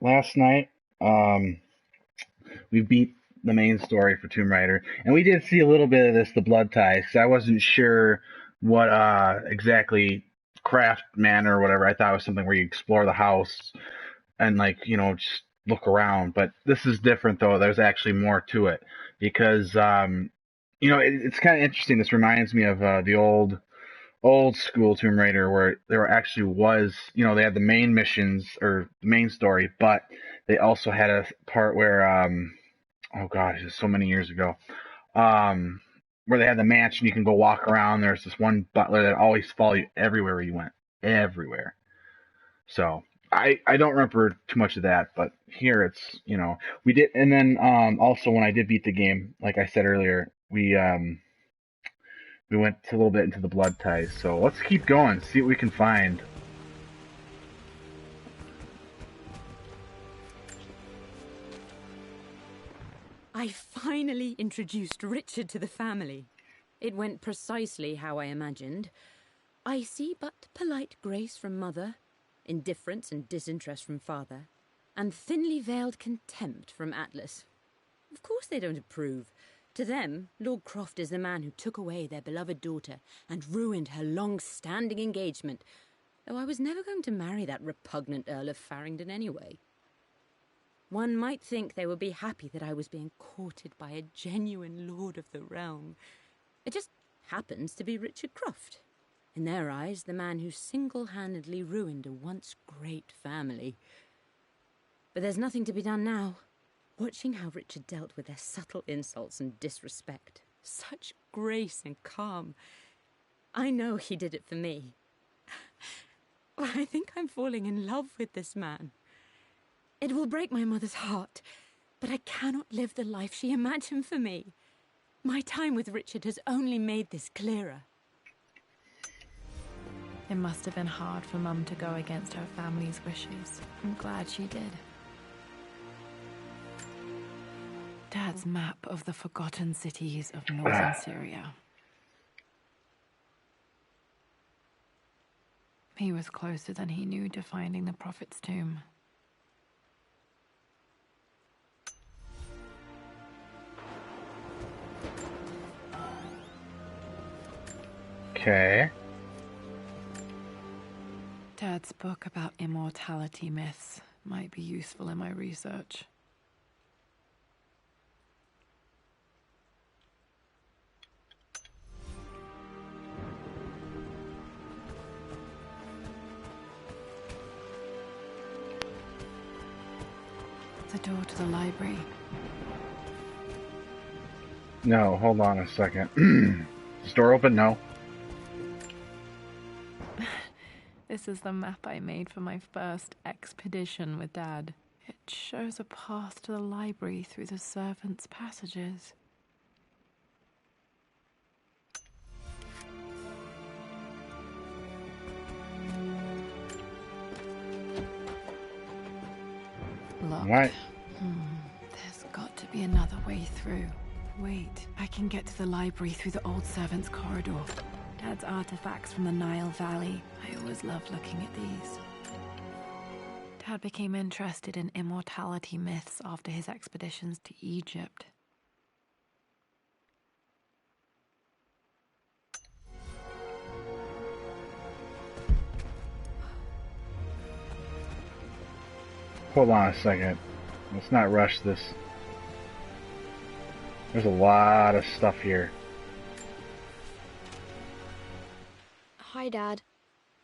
last night, um, we beat the main story for Tomb Raider, and we did see a little bit of this, the Blood Ties. 'Cause I wasn't sure what exactly Craft Manor or whatever. I thought it was something where you explore the house and like just look around. But this is different though. There's actually more to it because it's kind of interesting. This reminds me of the old school Tomb Raider where there actually was, they had the main missions or the main story, but they also had a part where, oh gosh, it's so many years ago, um, where they had the mansion. You can go walk around. There's this one butler that always followed you everywhere you went, everywhere. So I don't remember too much of that, but here it's, we did, and then also when I did beat the game, like I said earlier, we went a little bit into the blood ties. So let's keep going, see what we can find. I finally introduced Richard to the family. It went precisely how I imagined. I see but polite grace from mother, indifference and disinterest from father, and thinly veiled contempt from Atlas. Of course they don't approve. To them, Lord Croft is the man who took away their beloved daughter and ruined her long-standing engagement, though I was never going to marry that repugnant Earl of Farringdon anyway. One might think they would be happy that I was being courted by a genuine lord of the realm. It just happens to be Richard Croft. In their eyes, the man who single-handedly ruined a once great family. But there's nothing to be done now. Watching how Richard dealt with their subtle insults and disrespect. Such grace and calm. I know he did it for me. I think I'm falling in love with this man. It will break my mother's heart, but I cannot live the life she imagined for me. My time with Richard has only made this clearer. It must have been hard for Mum to go against her family's wishes. I'm glad she did. Dad's map of the forgotten cities of northern Syria. He was closer than he knew to finding the Prophet's tomb. Okay. Dad's book about immortality myths might be useful in my research. The door to the library. No, hold on a second. Is the door open? No. This is the map I made for my first expedition with Dad. It shows a path to the library through the servants' passages. Locked. Right. There's got to be another way through. Wait, I can get to the library through the old servants' corridor. Dad's artifacts from the Nile Valley. I always loved looking at these. Dad became interested in immortality myths after his expeditions to Egypt. Hold on a second. Let's not rush this. There's a lot of stuff here. Hi, Dad.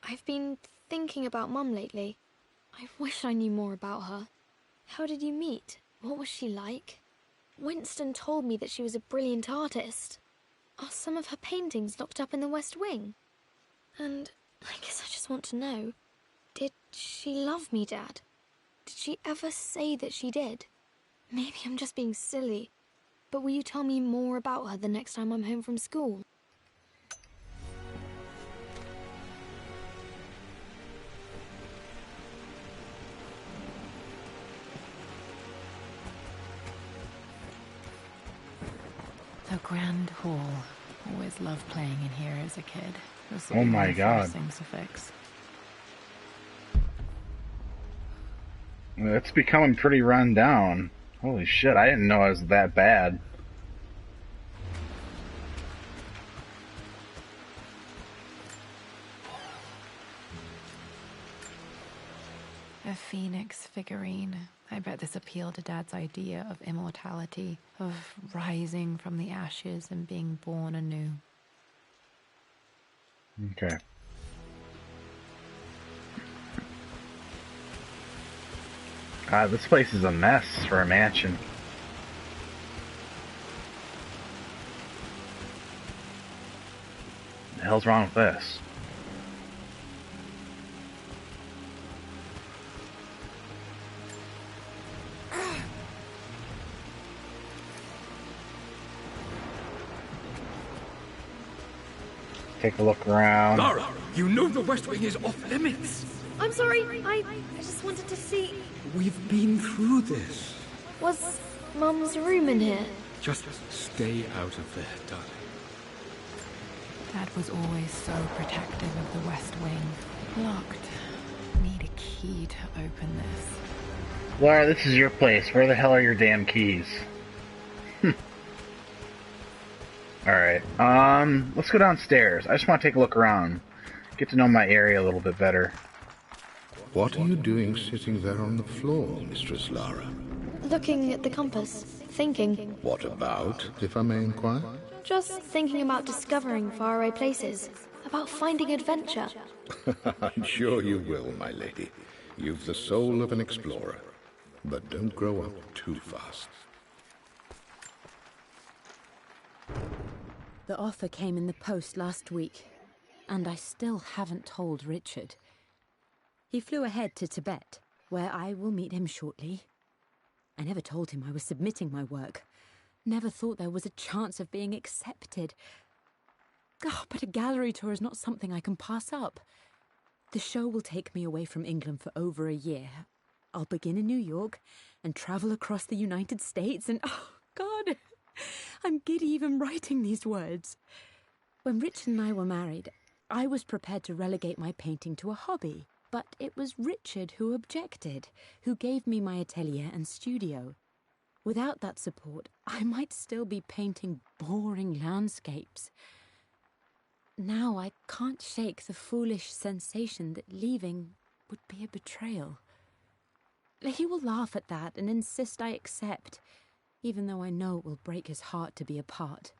I've been thinking about Mum lately. I wish I knew more about her. How did you meet? What was she like? Winston told me that she was a brilliant artist. Are some of her paintings locked up in the West Wing? And I guess I just want to know, did she love me, Dad? Did she ever say that she did? Maybe I'm just being silly, but will you tell me more about her the next time I'm home from school? The Grand Hall. Always loved playing in here as a kid. Oh my God. Things to fix. It's becoming pretty run down. Holy shit, I didn't know it was that bad. A phoenix figurine. I bet this appealed to Dad's idea of immortality, of rising from the ashes and being born anew. Okay. This place is a mess for a mansion. The hell's wrong with this? Take a look around. Lara, you know the West Wing is off limits. I'm sorry, I just wanted to see... We've been through this. Was Mum's room in here? Just stay out of there, darling. Dad was always so protective of the West Wing. Locked. Need a key to open this. Laura, this is your place. Where the hell are your damn keys? Alright, let's go downstairs. I just want to take a look around. Get to know my area a little bit better. What are you doing sitting there on the floor, Mistress Lara? Looking at the compass, thinking. What about, if I may inquire? Just thinking about discovering faraway places, about finding adventure. I'm sure you will, my lady. You've the soul of an explorer. But don't grow up too fast. The offer came in the post last week, and I still haven't told Richard. He flew ahead to Tibet, where I will meet him shortly. I never told him I was submitting my work. Never thought there was a chance of being accepted. Oh, but a gallery tour is not something I can pass up. The show will take me away from England for over a year. I'll begin in New York and travel across the United States and... oh, God! I'm giddy even writing these words. When Richard and I were married, I was prepared to relegate my painting to a hobby, but it was Richard who objected, who gave me my atelier and studio. Without that support, I might still be painting boring landscapes. Now I can't shake the foolish sensation that leaving would be a betrayal. He will laugh at that and insist I accept, even though I know it will break his heart to be apart.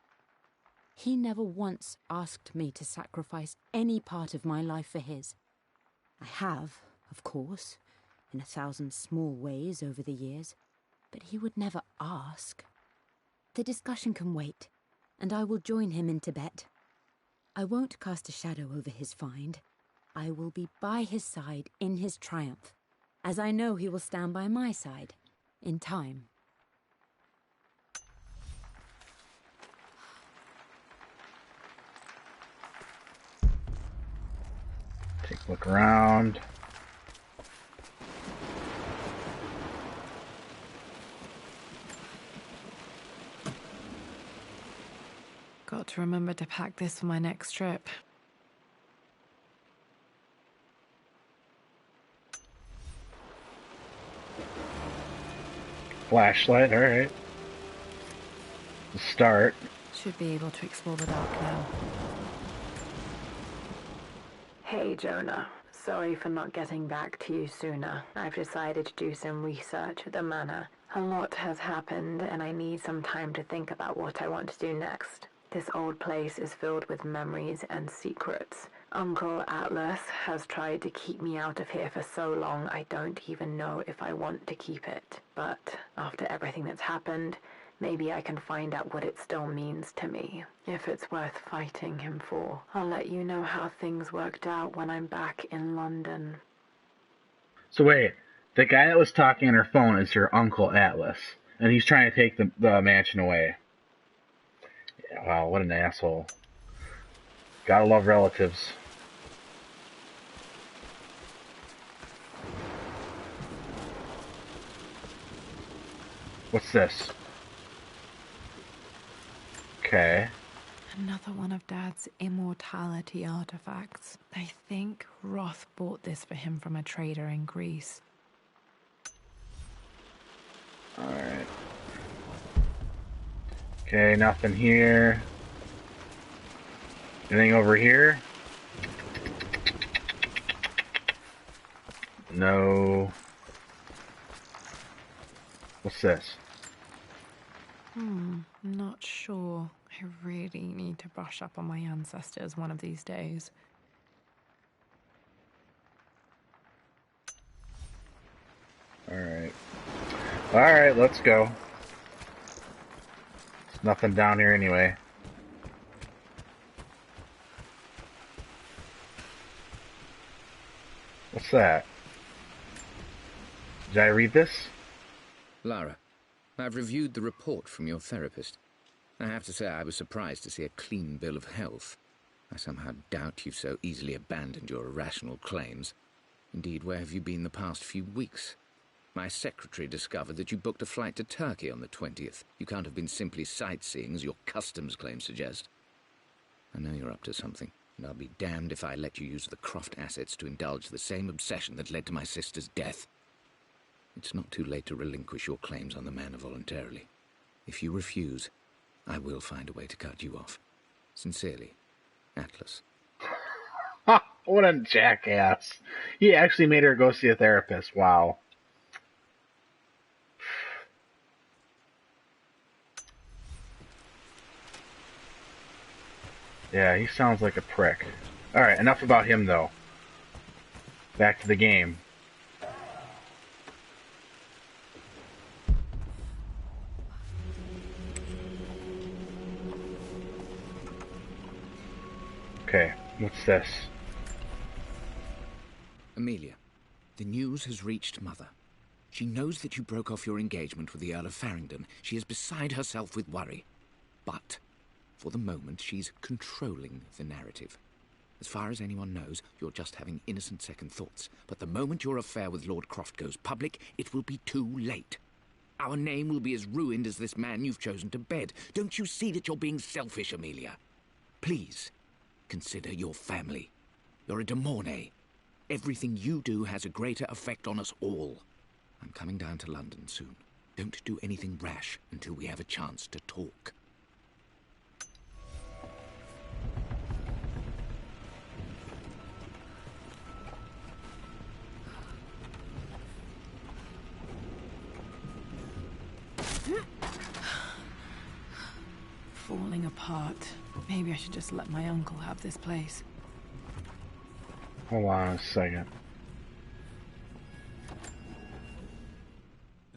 He never once asked me to sacrifice any part of my life for his. I have, of course, in 1,000 small ways over the years, but he would never ask. The discussion can wait, and I will join him in Tibet. I won't cast a shadow over his find. I will be by his side in his triumph, as I know he will stand by my side, in time. Take a look around. Got to remember to pack this for my next trip. Flashlight, alright. The start. Should be able to explore the dark now. Hey Jonah, sorry for not getting back to you sooner. I've decided to do some research at the manor. A lot has happened and I need some time to think about what I want to do next. This old place is filled with memories and secrets. Uncle Atlas has tried to keep me out of here for so long I don't even know if I want to keep it. But after everything that's happened, maybe I can find out what it still means to me. If it's worth fighting him for. I'll let you know how things worked out when I'm back in London. So wait, the guy that was talking on her phone is your Uncle Atlas, and he's trying to take the mansion away. Yeah, wow, what an asshole. Gotta love relatives. What's this? Okay. Another one of Dad's immortality artifacts. I think Roth bought this for him from a trader in Greece. Okay, nothing here. Anything over here? No. What's this? I'm not sure. I really need to brush up on my ancestors one of these days. Alright. Alright, let's go. There's nothing down here anyway. What's that? Did I read this? Lara, I've reviewed the report from your therapist. I have to say I was surprised to see a clean bill of health. I somehow doubt you've so easily abandoned your irrational claims. Indeed, where have you been the past few weeks? My secretary discovered that you booked a flight to Turkey on the 20th. You can't have been simply sightseeing, as your customs claims suggest. I know you're up to something, and I'll be damned if I let you use the Croft assets to indulge the same obsession that led to my sister's death. It's not too late to relinquish your claims on the manor voluntarily. If you refuse, I will find a way to cut you off. Sincerely, Atlas. Ha! What a jackass. He actually made her go see a therapist. Wow. Yeah, he sounds like a prick. Alright, enough about him, though. Back to the game. Okay, what's this? Amelia, the news has reached Mother. She knows that you broke off your engagement with the Earl of Farringdon. She is beside herself with worry. But, for the moment, she's controlling the narrative. As far as anyone knows, you're just having innocent second thoughts. But the moment your affair with Lord Croft goes public, it will be too late. Our name will be as ruined as this man you've chosen to bed. Don't you see that you're being selfish, Amelia? Please, consider your family. You're a de Mornay. Everything you do has a greater effect on us all. I'm coming down to London soon. Don't do anything rash until we have a chance to talk. Falling apart. Maybe I should just let my uncle have this place. Hold on a second.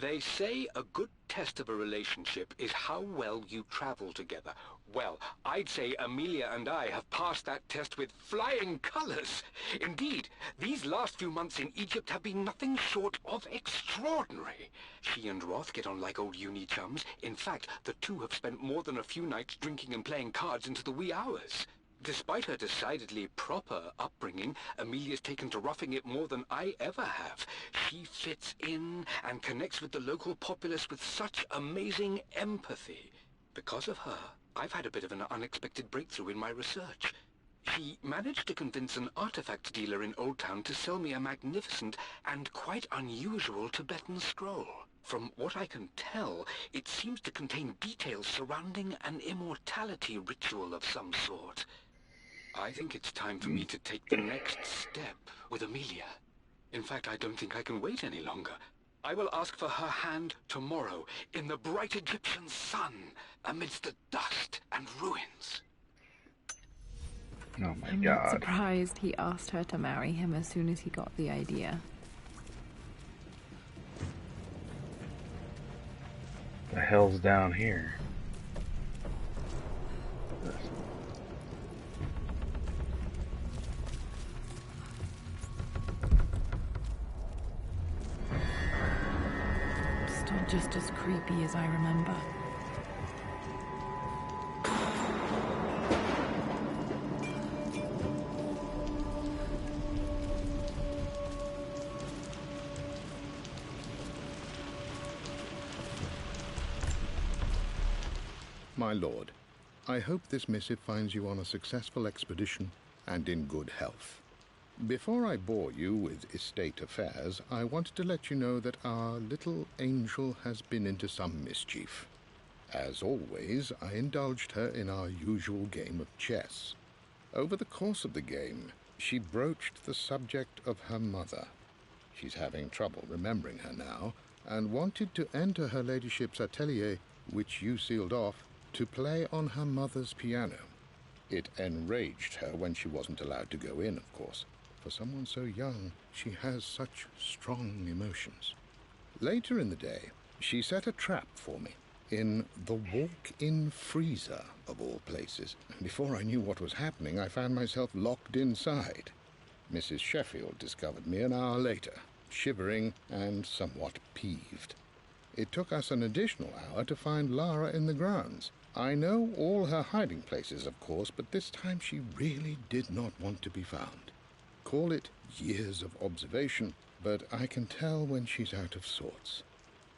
They say a good test of a relationship is how well you travel together. Well, I'd say Amelia and I have passed that test with flying colors. Indeed, these last few months in Egypt have been nothing short of extraordinary. She and Roth get on like old uni chums. In fact, the two have spent more than a few nights drinking and playing cards into the wee hours. Despite her decidedly proper upbringing, Amelia's taken to roughing it more than I ever have. She fits in and connects with the local populace with such amazing empathy. Because of her, I've had a bit of an unexpected breakthrough in my research. She managed to convince an artifact dealer in Old Town to sell me a magnificent and quite unusual Tibetan scroll. From what I can tell, it seems to contain details surrounding an immortality ritual of some sort. I think it's time for me to take the next step with Amelia. In fact, I don't think I can wait any longer. I will ask for her hand tomorrow in the bright Egyptian sun amidst the dust and ruins. Oh my I'm god. not surprised he asked her to marry him as soon as he got the idea. The hell's down here? Still just as creepy as I remember. My lord, I hope this missive finds you on a successful expedition and in good health. Before I bore you with estate affairs, I wanted to let you know that our little angel has been into some mischief. As always, I indulged her in our usual game of chess. Over the course of the game, she broached the subject of her mother. She's having trouble remembering her now, and wanted to enter her ladyship's atelier, which you sealed off, to play on her mother's piano. It enraged her when she wasn't allowed to go in, of course. For someone so young, she has such strong emotions. Later in the day, she set a trap for me in the walk-in freezer, of all places. Before I knew what was happening, I found myself locked inside. Mrs. Sheffield discovered me an hour later, shivering and somewhat peeved. It took us an additional hour to find Lara in the grounds. I know all her hiding places, of course, but this time she really did not want to be found. Call it years of observation, but I can tell when she's out of sorts.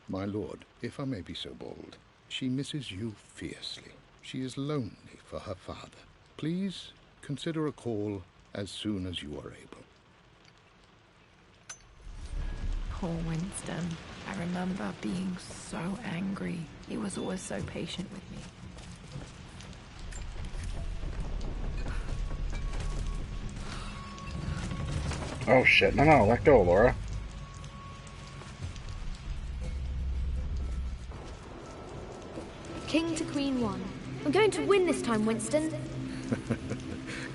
My lord, if I may be so bold, she misses you fiercely. She is lonely for her father. Please consider a call as soon as you are able. Poor Winston. I remember being so angry. He was always so patient with me. Oh shit, no, let go, Laura. King to Queen 1. I'm going to win this time, Winston.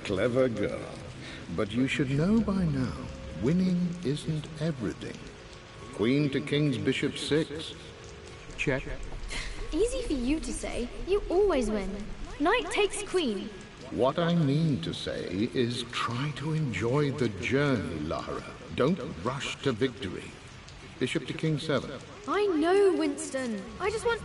Clever girl. But you should know by now, winning isn't everything. Queen to King's Bishop 6. Check. Easy for you to say. You always win. Knight takes Queen. What I mean to say is try to enjoy the journey, Lara. Don't rush to victory. Bishop to King 7. I know, Winston. I just want...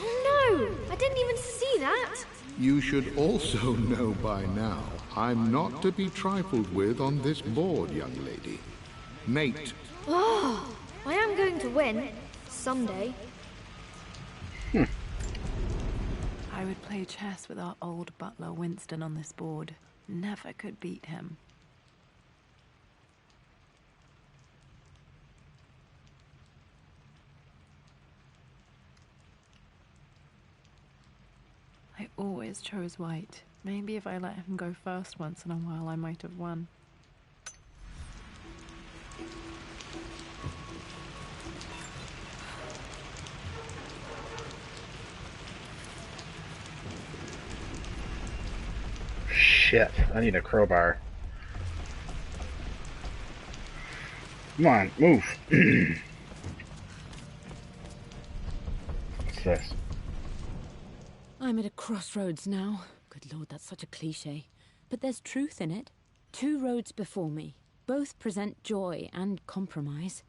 Oh no! I didn't even see that! You should also know by now, I'm not to be trifled with on this board, young lady. Mate. Oh, I am going to win. Someday. I would play chess with our old butler Winston on this board. Never could beat him. I always chose white. Maybe if I let him go first once in a while, I might have won. Shit, I need a crowbar. Come on, move. What's this? I'm at a crossroads now. Good Lord, that's such a cliche. But there's truth in it. 2 roads before me. Both present joy and compromise.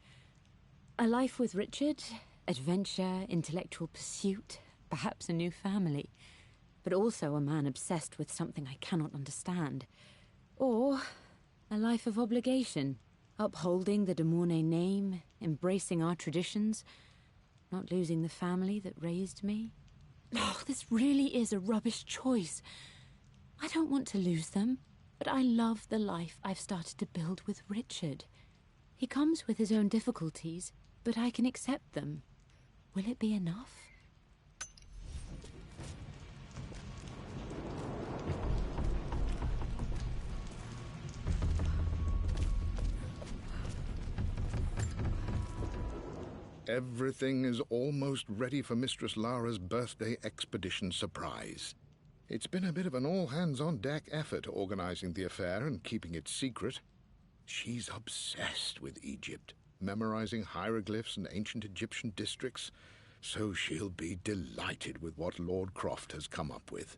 A life with Richard, adventure, intellectual pursuit, perhaps a new family. But also a man obsessed with something I cannot understand. Or a life of obligation, upholding the de Mornay name, embracing our traditions, not losing the family that raised me. Oh, this really is a rubbish choice. I don't want to lose them, but I love the life I've started to build with Richard. He comes with his own difficulties, but I can accept them. Will it be enough? Everything is almost ready for Mistress Lara's birthday expedition surprise. It's been a bit of an all-hands-on-deck effort organizing the affair and keeping it secret. She's obsessed with Egypt, memorizing hieroglyphs and ancient Egyptian districts, so she'll be delighted with what Lord Croft has come up with.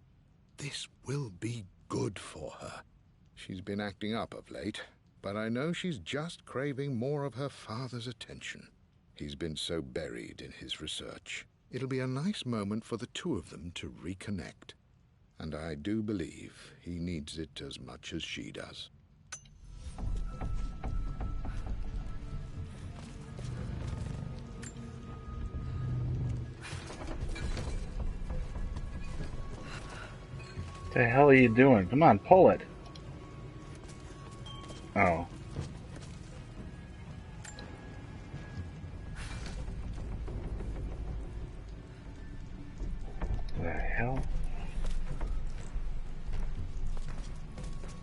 This will be good for her. She's been acting up of late, but I know she's just craving more of her father's attention. He's been so buried in his research. It'll be a nice moment for the two of them to reconnect. And I do believe he needs it as much as she does. What the hell are you doing? Come on, pull it. Oh. hell?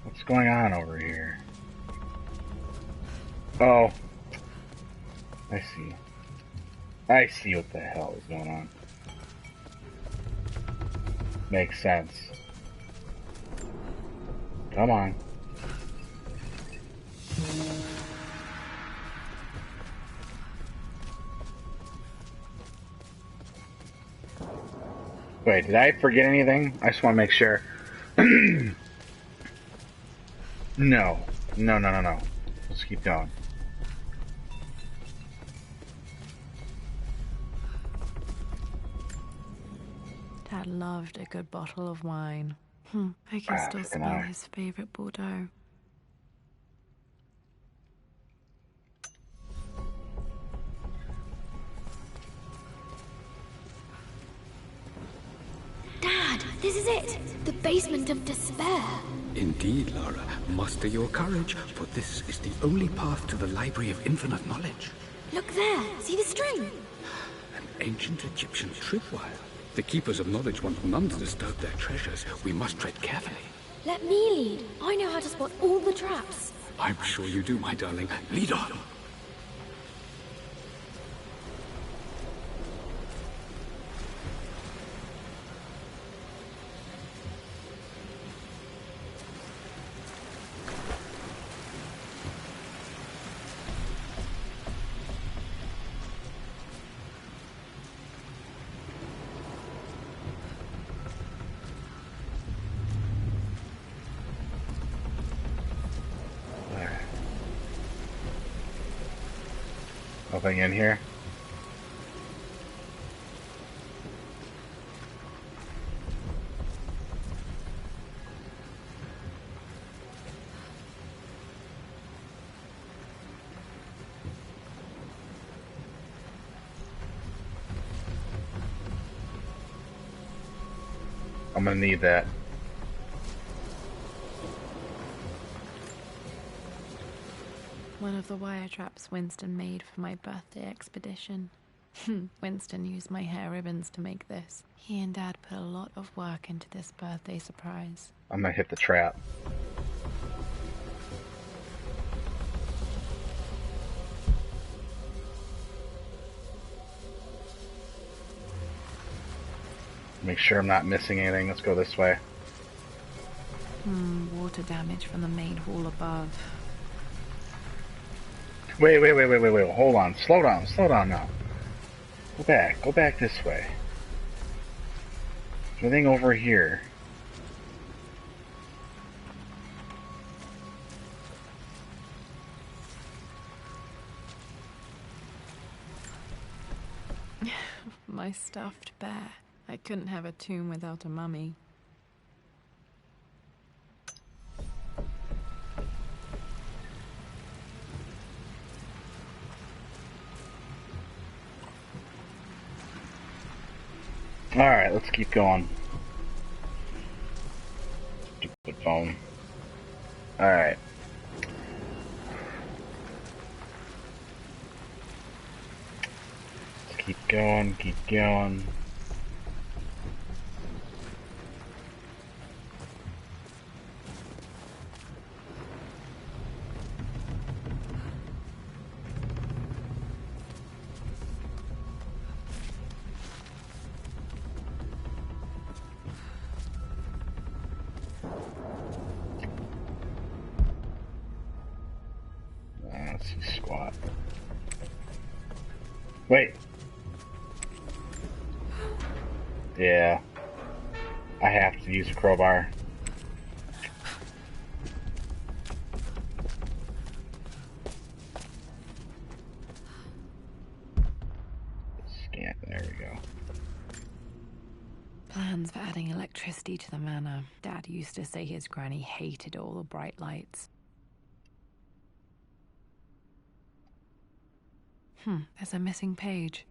What's going on over here? Oh. I see. I see what the hell is going on. Makes sense. Come on. Wait, did I forget anything? I just want to make sure. No. No. Let's keep going. Dad loved a good bottle of wine. I can still smell his favorite Bordeaux. Dad, this is it! The basement of despair. Indeed, Lara. Muster your courage, for this is the only path to the Library of Infinite Knowledge. Look there! See the string? An ancient Egyptian tripwire. The Keepers of Knowledge want none to disturb their treasures. We must tread carefully. Let me lead. I know how to spot all the traps. I'm sure you do, my darling. Lead on. Nothing in here. I'm gonna need that. One of the wire traps Winston made for my birthday expedition. Winston used my hair ribbons to make this. He and Dad put a lot of work into this birthday surprise. I'm gonna hit the trap. Make sure I'm not missing anything. Let's go this way. Water damage from the main hall above. Wait. Hold on. Slow down now. Go back this way. Is there anything over here? My stuffed bear. I couldn't have a tomb without a mummy. Alright, let's keep going. Stupid phone. Alright. Let's keep going. Let's see, squat. Wait. Yeah. I have to use a crowbar. Scan. There we go. Plans for adding electricity to the manor. Dad used to say his granny hated all the bright lights. There's a missing page.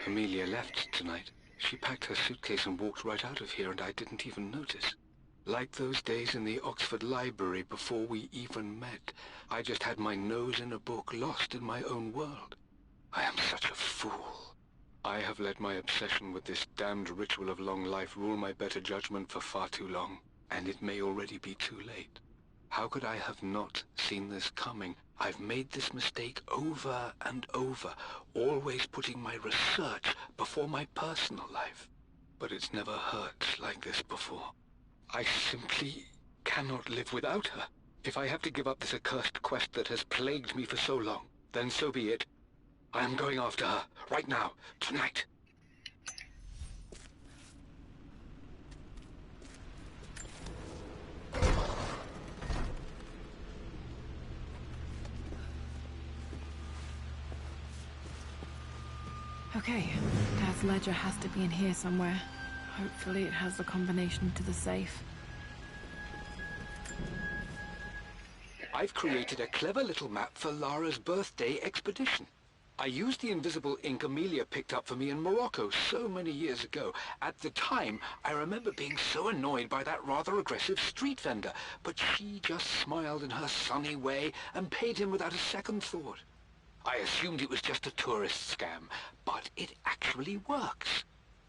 Amelia left tonight. She packed her suitcase and walked right out of here, and I didn't even notice. Like those days in the Oxford Library before we even met. I just had my nose in a book, lost in my own world. I am such a fool. I have let my obsession with this damned ritual of long life rule my better judgment for far too long, and it may already be too late. How could I have not seen this coming? I've made this mistake over and over, always putting my research before my personal life. But it's never hurt like this before. I simply cannot live without her. If I have to give up this accursed quest that has plagued me for so long, then so be it. I am going after her, right now, tonight. Okay, Dad's ledger has to be in here somewhere. Hopefully it has the combination to the safe. I've created a clever little map for Lara's birthday expedition. I used the invisible ink Amelia picked up for me in Morocco so many years ago. At the time, I remember being so annoyed by that rather aggressive street vendor, but she just smiled in her sunny way and paid him without a second thought. I assumed it was just a tourist scam, but it actually works.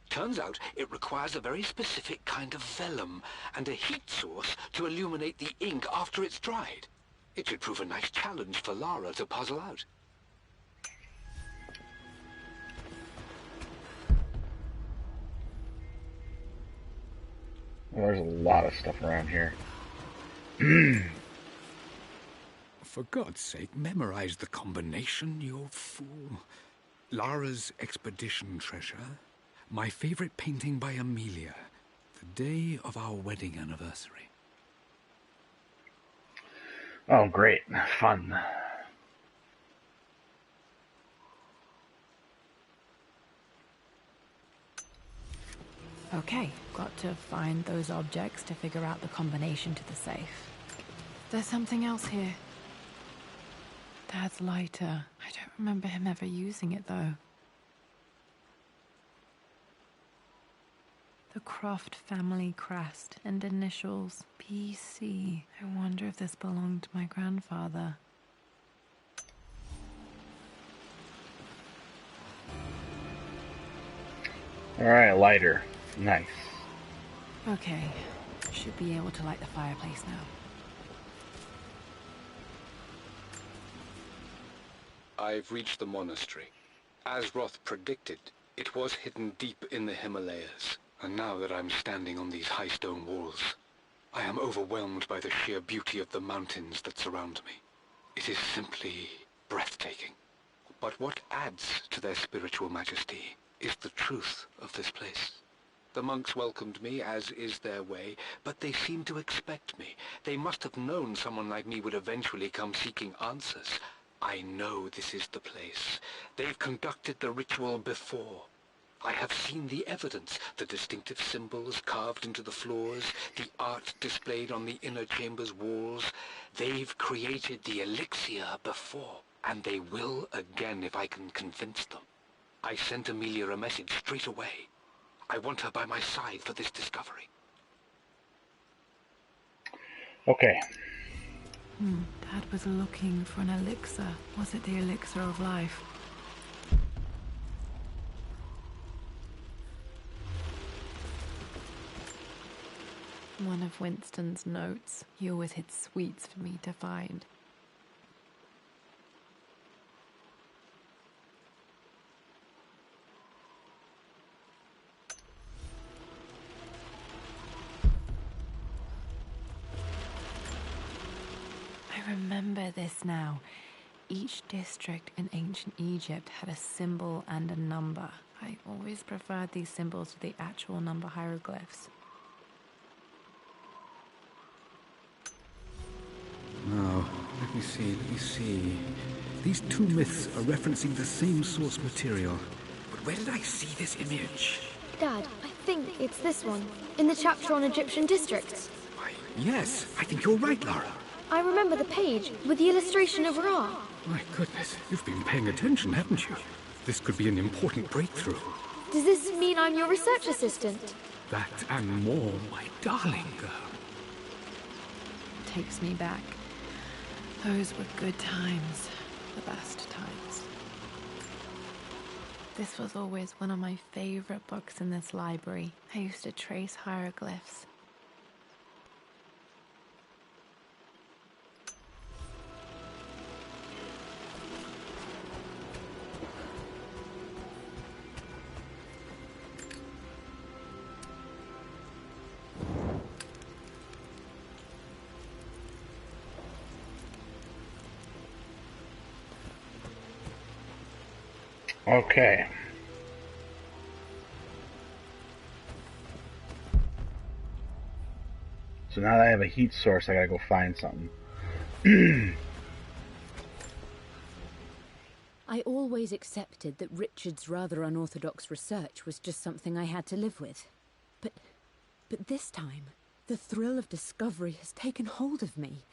Turns out it requires a very specific kind of vellum and a heat source to illuminate the ink after it's dried. It should prove a nice challenge for Lara to puzzle out. Well, there's a lot of stuff around here. For God's sake, memorize the combination, you fool. Lara's expedition treasure. My favorite painting by Amelia. The day of our wedding anniversary. Oh, great. Fun. Okay, got to find those objects to figure out the combination to the safe. There's something else here. Dad's lighter. I don't remember him ever using it, though. The Croft family crest and initials PC. I wonder if this belonged to my grandfather. Alright, lighter. Nice. Okay, should be able to light the fireplace now. I've reached the monastery. As Roth predicted, it was hidden deep in the Himalayas. And now that I'm standing on these high stone walls, I am overwhelmed by the sheer beauty of the mountains that surround me. It is simply breathtaking. But what adds to their spiritual majesty is the truth of this place. The monks welcomed me, as is their way, but they seemed to expect me. They must have known someone like me would eventually come seeking answers. I know this is the place. They've conducted the ritual before. I have seen the evidence, the distinctive symbols carved into the floors, the art displayed on the inner chamber's walls. They've created the elixir before, and they will again if I can convince them. I sent Amelia a message straight away. I want her by my side for this discovery. Okay. Dad was looking for an elixir. Was it the elixir of life? One of Winston's notes. He always hid sweets for me to find. I remember this now. Each district in ancient Egypt had a symbol and a number. I always preferred these symbols to the actual number hieroglyphs. Now, let me see. These two myths are referencing the same source material. But where did I see this image? Dad, I think it's this one, in the chapter on Egyptian districts. Why, yes, I think you're right, Lara. I remember the page with the illustration of Ra. My goodness, you've been paying attention, haven't you? This could be an important breakthrough. Does this mean I'm your research assistant? That and more, my darling girl. takes me back. Those were good times. The best times. This was always one of my favorite books in this library. I used to trace hieroglyphs. Okay. So now that I have a heat source, I gotta go find something. I always accepted that Richard's rather unorthodox research was just something I had to live with. But this time, the thrill of discovery has taken hold of me.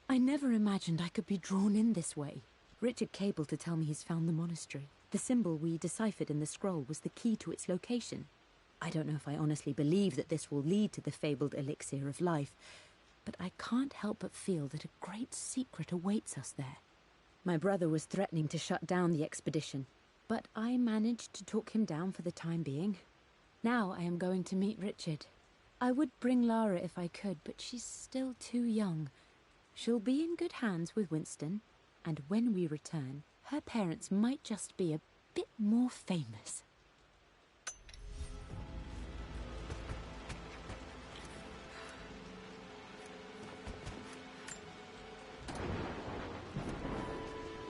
I never imagined I could be drawn in this way. Richard cabled to tell me he's found the monastery. The symbol we deciphered in the scroll was the key to its location. I don't know if I honestly believe that this will lead to the fabled elixir of life, but I can't help but feel that a great secret awaits us there. My brother was threatening to shut down the expedition, but I managed to talk him down for the time being. Now I am going to meet Richard. I would bring Lara if I could, but she's still too young. She'll be in good hands with Winston, and when we return, her parents might just be a bit more famous.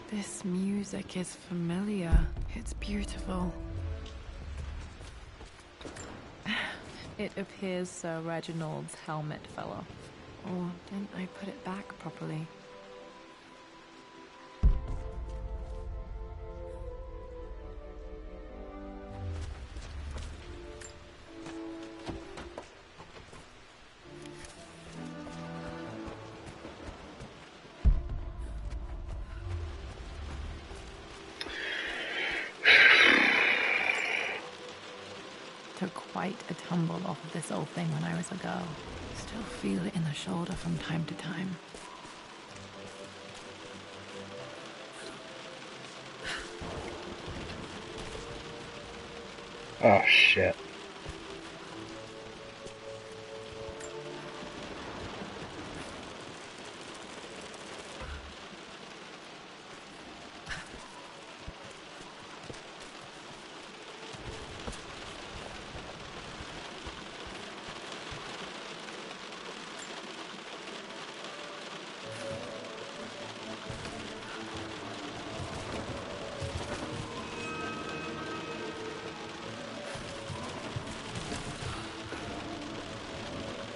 This music is familiar. It's beautiful. It appears Sir Reginald's helmet fell off. Or didn't I put it back properly? Took quite a tumble off of this old thing when I was a girl. Still feel it in the shoulder from time to time. Oh, shit.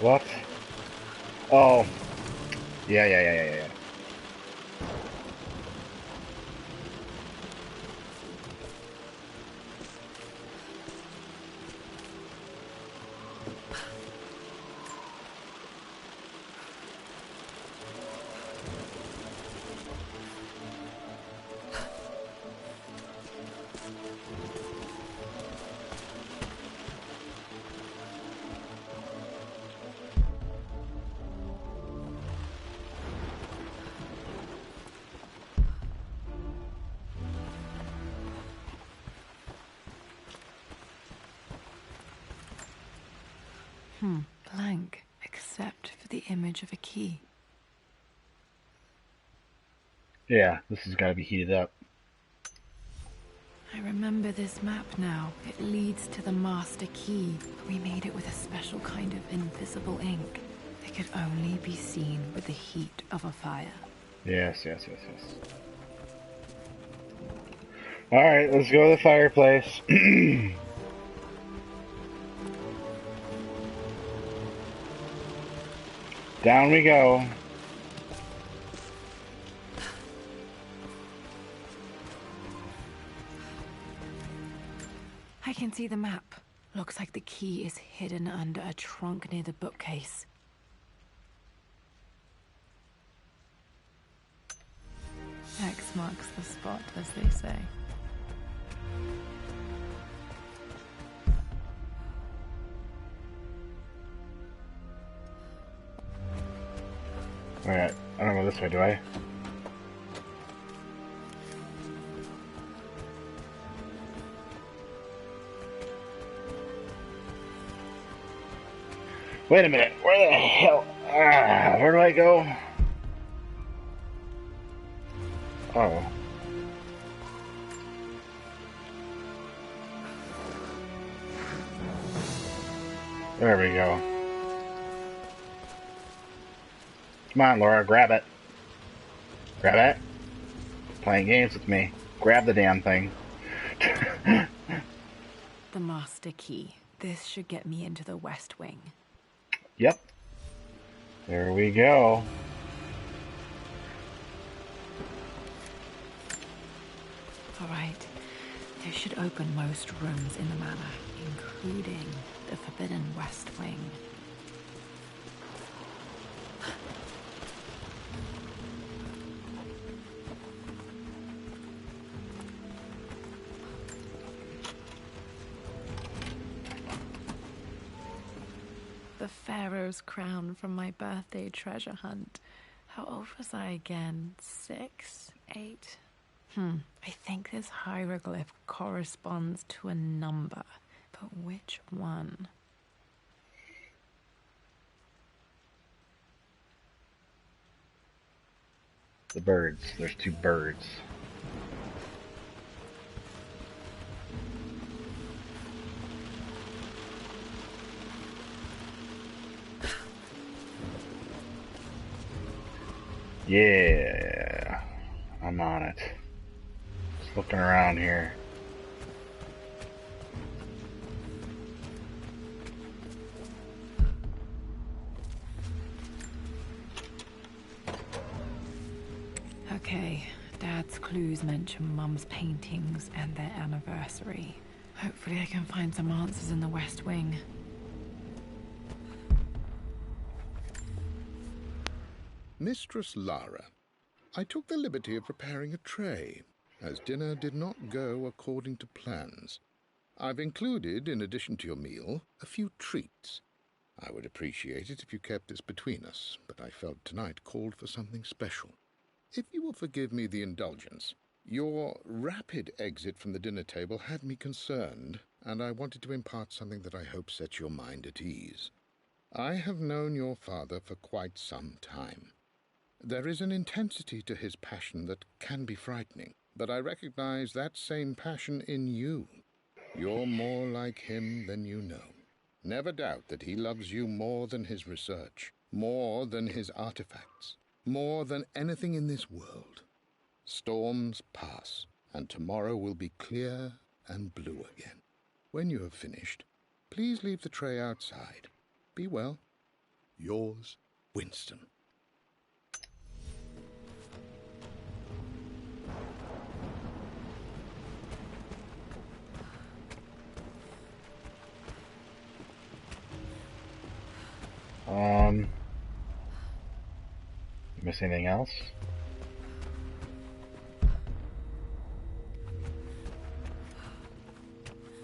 What? Oh. Yeah. Blank, except for the image of a key. Yeah, this has got to be heated up. I remember this map now. It leads to the master key. We made it with a special kind of invisible ink. It could only be seen with the heat of a fire. Yes. Alright, let's go to the fireplace. Down we go. I can see the map. Looks like the key is hidden under a trunk near the bookcase. X marks the spot, as they say. this way, do I? Wait a minute. Where the hell? Where do I go? Oh. There we go. Come on, Laura, grab it. Grab it. Playing games with me. Grab the damn thing. The master key. This should get me into the West Wing. Yep. There we go. Alright. This should open most rooms in the manor, including the Forbidden West Wing. The Pharaoh's crown from my birthday treasure hunt. How old was I again? 6? 8? I think this hieroglyph corresponds to a number, but which one? The birds. There's 2 birds. Yeah, I'm on it. Just looking around here. Okay, Dad's clues mention Mum's paintings and their anniversary. Hopefully I can find some answers in the West Wing. Mistress Lara, I took the liberty of preparing a tray, as dinner did not go according to plans. I've included, in addition to your meal, a few treats. I would appreciate it if you kept this between us, but I felt tonight called for something special. If you will forgive me the indulgence, your rapid exit from the dinner table had me concerned, and I wanted to impart something that I hope sets your mind at ease. I have known your father for quite some time. There is an intensity to his passion that can be frightening, but I recognize that same passion in you. You're more like him than you know. Never doubt that he loves you more than his research, more than his artifacts, more than anything in this world. Storms pass, and tomorrow will be clear and blue again. When you have finished, please leave the tray outside. Be well. Yours, Winston. Miss anything else?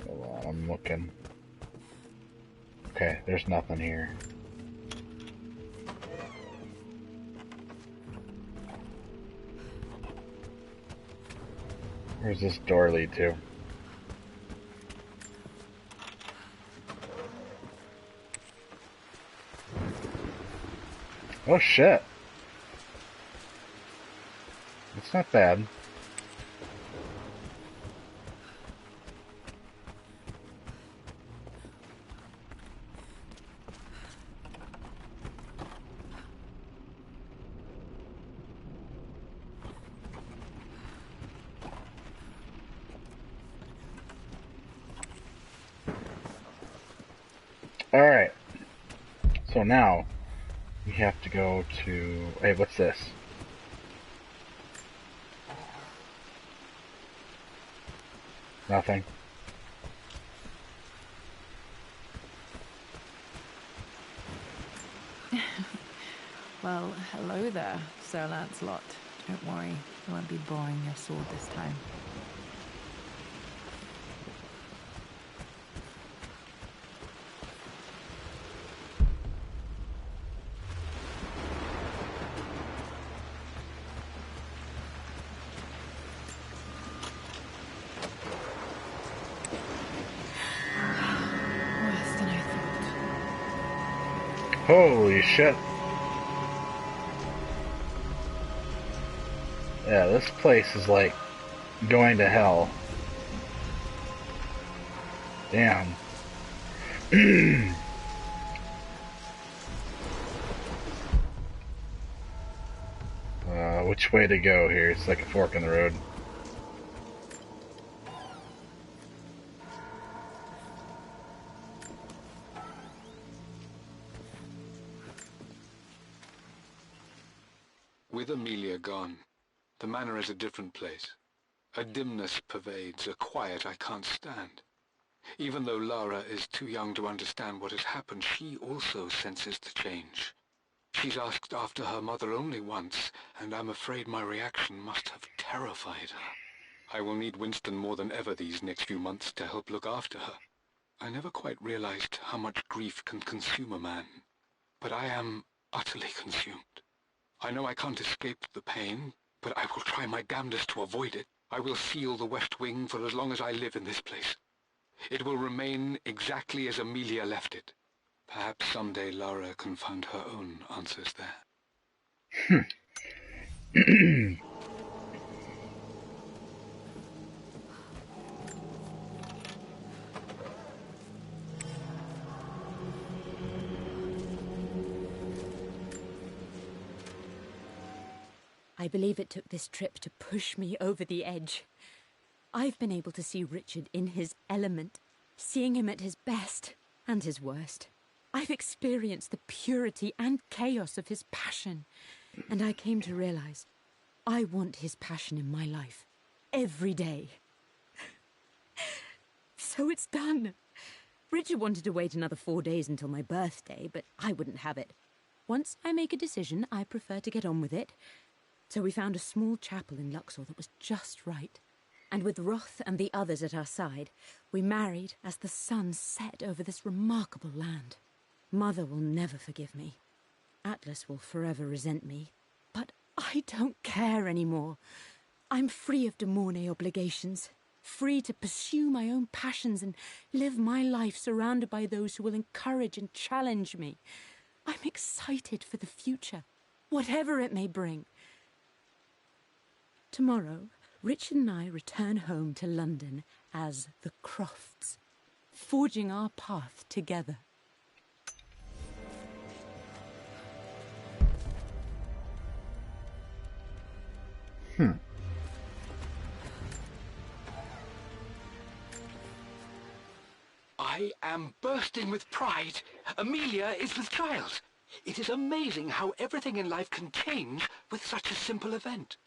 Hold on, I'm looking. Okay, there's nothing here. Where's this door lead to? Oh shit. It's not bad. Alright. So now we have to go to... Hey, what's this? Nothing. Well, hello there, Sir Lancelot. Don't worry, I won't be borrowing your sword this time. Holy shit. Yeah, this place is like going to hell. Damn. Which way to go here? It's like a fork in the road. With Amelia gone, the manor is a different place. A dimness pervades, a quiet I can't stand. Even though Lara is too young to understand what has happened, she also senses the change. She's asked after her mother only once, and I'm afraid my reaction must have terrified her. I will need Winston more than ever these next few months to help look after her. I never quite realized how much grief can consume a man, but I am utterly consumed. I know I can't escape the pain, but I will try my damnedest to avoid it. I will seal the West Wing for as long as I live in this place. It will remain exactly as Amelia left it. Perhaps someday Lara can find her own answers there. I believe it took this trip to push me over the edge. I've been able to see Richard in his element, seeing him at his best and his worst. I've experienced the purity and chaos of his passion, and I came to realize I want his passion in my life every day. So it's done. Richard wanted to wait another 4 days until my birthday, but I wouldn't have it. Once I make a decision, I prefer to get on with it. So we found a small chapel in Luxor that was just right. And with Roth and the others at our side, we married as the sun set over this remarkable land. Mother will never forgive me. Atlas will forever resent me. But I don't care anymore. I'm free of de Mornay obligations, free to pursue my own passions and live my life surrounded by those who will encourage and challenge me. I'm excited for the future, whatever it may bring. Tomorrow, Richard and I return home to London as the Crofts, forging our path together. I am bursting with pride. Amelia is with child. It is amazing how everything in life can change with such a simple event.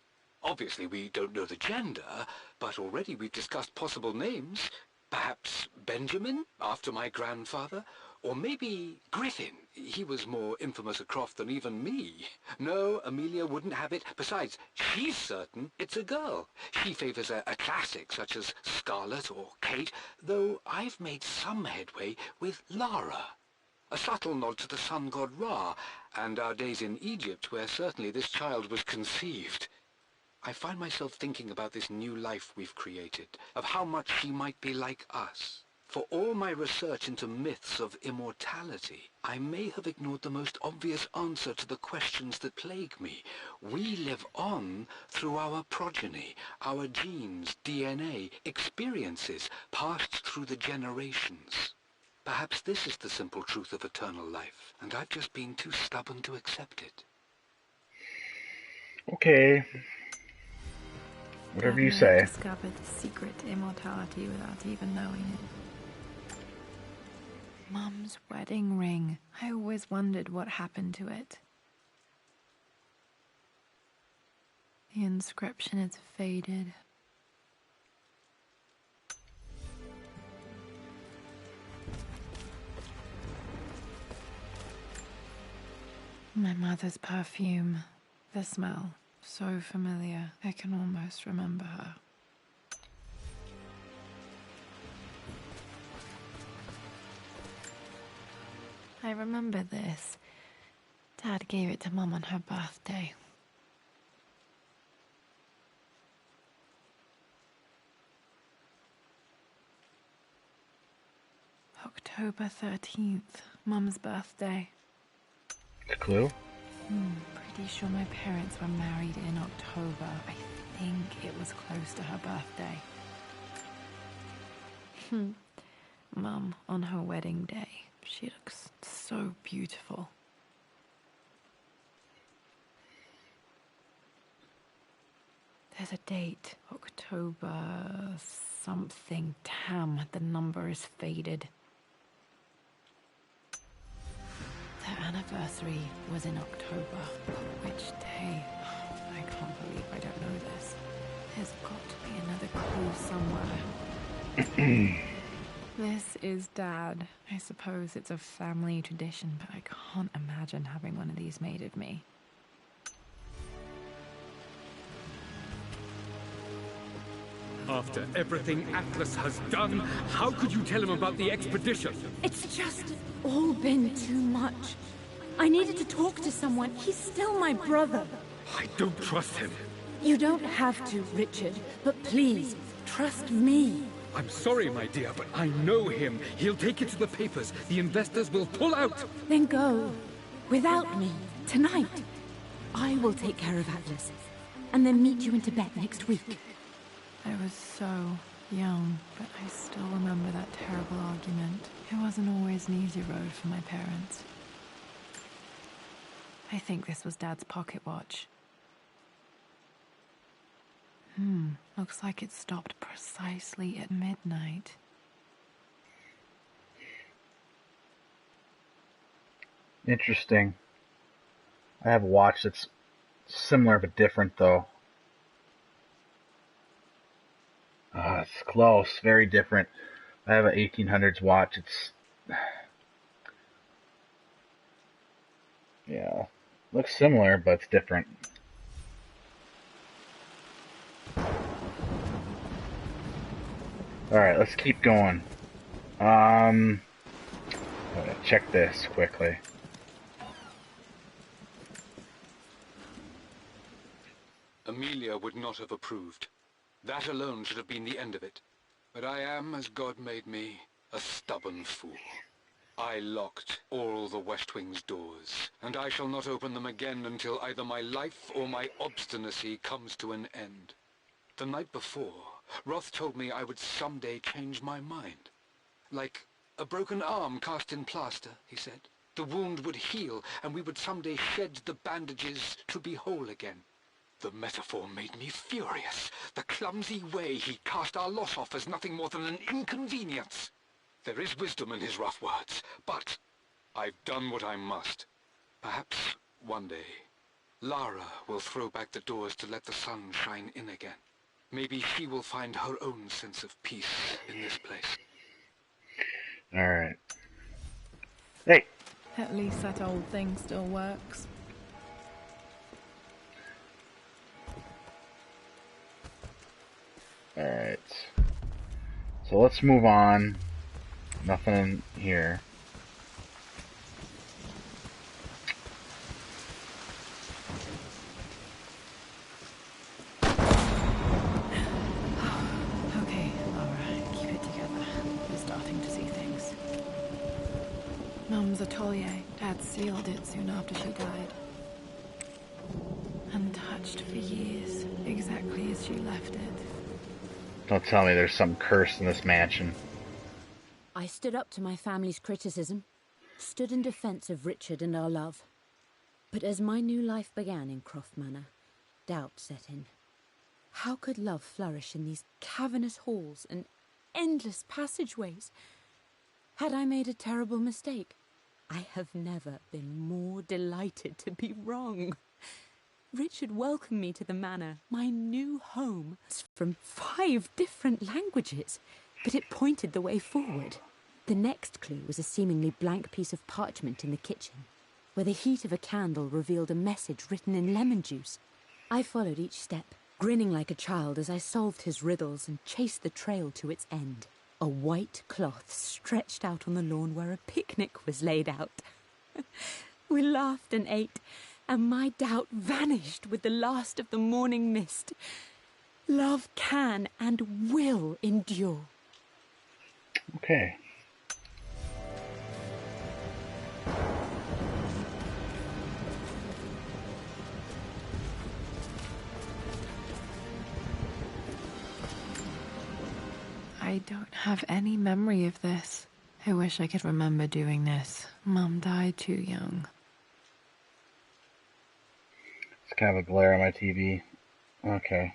Obviously, we don't know the gender, but already we've discussed possible names. Perhaps Benjamin, after my grandfather, or maybe Griffin. He was more infamous a Croft than even me. No, Amelia wouldn't have it. Besides, she's certain it's a girl. She favors a classic such as Scarlet or Kate, though I've made some headway with Lara. A subtle nod to the sun god Ra, and our days in Egypt, where certainly this child was conceived. I find myself thinking about this new life we've created, of how much she might be like us. For all my research into myths of immortality, I may have ignored the most obvious answer to the questions that plague me. We live on through our progeny, our genes, DNA, experiences passed through the generations. Perhaps this is the simple truth of eternal life, and I've just been too stubborn to accept it. Okay. Whatever you say. Discovered the secret to immortality without even knowing it. Mum's wedding ring. I always wondered what happened to it. The inscription is faded. My mother's perfume. The smell. So familiar, I can almost remember her. I remember this. Dad gave it to Mum on her birthday. October 13th, Mum's birthday. The clue? Pretty sure my parents were married in October. I think it was close to her birthday. Mum, on her wedding day, she looks so beautiful. There's a date, October something. Damn, the number is faded. Their anniversary was in October. Which day? I can't believe I don't know this. There's got to be another clue somewhere. This is Dad. I suppose it's a family tradition, but I can't imagine having one of these made of me. After everything Atlas has done, how could you tell him about the expedition? It's just all been too much. I needed to talk to someone. He's still my brother. I don't trust him. You don't have to, Richard, but please, trust me. I'm sorry, my dear, but I know him. He'll take it to the papers. The investors will pull out. Then go. Without me. Tonight. I will take care of Atlas. And then meet you in Tibet next week. I was so young, but I still remember that terrible argument. It wasn't always an easy road for my parents. I think this was Dad's pocket watch. Looks like it stopped precisely at midnight. Interesting. I have a watch that's similar but different, though. It's close, very different. I have an 1800s watch. It's, yeah, looks similar, but it's different. Alright, let's keep going. Check this quickly. Amelia would not have approved. That alone should have been the end of it. But I am, as God made me, a stubborn fool. I locked all the West Wing's doors, and I shall not open them again until either my life or my obstinacy comes to an end. The night before, Roth told me I would someday change my mind. Like a broken arm cast in plaster, he said. The wound would heal, and we would someday shed the bandages to be whole again. The metaphor made me furious. The clumsy way he cast our loss off as nothing more than an inconvenience. There is wisdom in his rough words, but I've done what I must. Perhaps one day, Lara will throw back the doors to let the sun shine in again. Maybe she will find her own sense of peace in this place. Alright. Hey! At least that old thing still works. Alright. So let's move on. Nothing here. Okay, Laura, keep it together. We're starting to see things. Mum's atelier. Dad sealed it soon after she died. Untouched for years, exactly as she left it. Don't tell me there's some curse in this mansion. I stood up to my family's criticism, stood in defense of Richard and our love. But as my new life began in Croft Manor, doubt set in. How could love flourish in these cavernous halls and endless passageways? Had I made a terrible mistake? I have never been more delighted to be wrong. Richard welcomed me to the manor, my new home, from 5 different languages, but it pointed the way forward. The next clue was a seemingly blank piece of parchment in the kitchen, where the heat of a candle revealed a message written in lemon juice. I followed each step, grinning like a child as I solved his riddles and chased the trail to its end. A white cloth stretched out on the lawn where a picnic was laid out. We laughed and ate, and my doubt vanished with the last of the morning mist. Love can and will endure. Okay. I don't have any memory of this. I wish I could remember doing this. Mum died too young. It's kind of a glare on my TV. Okay.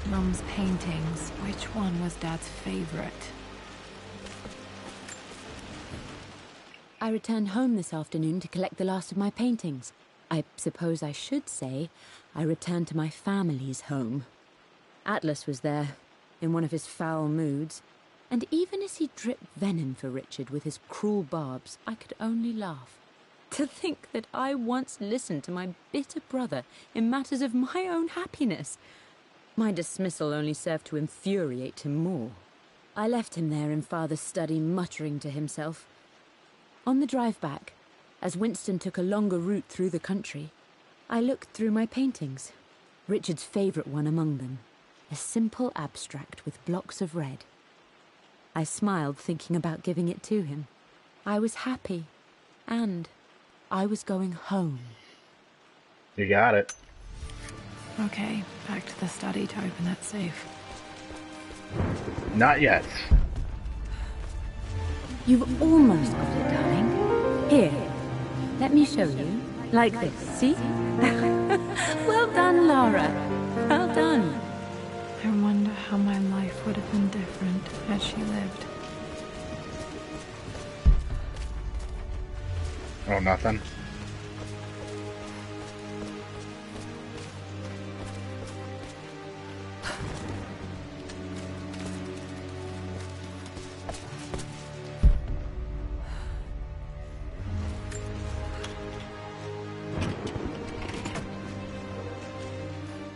Mum's paintings. Which one was Dad's favorite? I returned home this afternoon to collect the last of my paintings. I suppose I should say I returned to my family's home. Atlas was there, in one of his foul moods, and even as he dripped venom for Richard with his cruel barbs, I could only laugh. To think that I once listened to my bitter brother in matters of my own happiness. My dismissal only served to infuriate him more. I left him there in Father's study, muttering to himself. On the drive back, as Winston took a longer route through the country, I looked through my paintings, Richard's favourite one among them, a simple abstract with blocks of red. I smiled, thinking about giving it to him. I was happy, and I was going home. You got it. Okay, back to the study to open that safe. Not yet. You've almost got it, darling. Here, let me show you. Like this, see? Well done, Lara. Well done. I wonder how my life would have been different had she lived. Oh, nothing.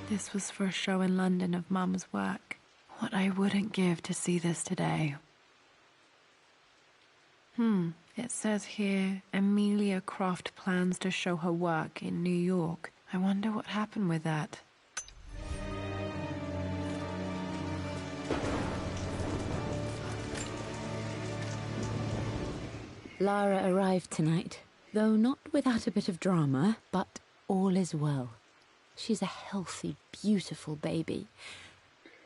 This was for a show in London of Mum's work. What I wouldn't give to see this today. It says here, Amelia Croft plans to show her work in New York. I wonder what happened with that. Lara arrived tonight, though not without a bit of drama, but all is well. She's a healthy, beautiful baby.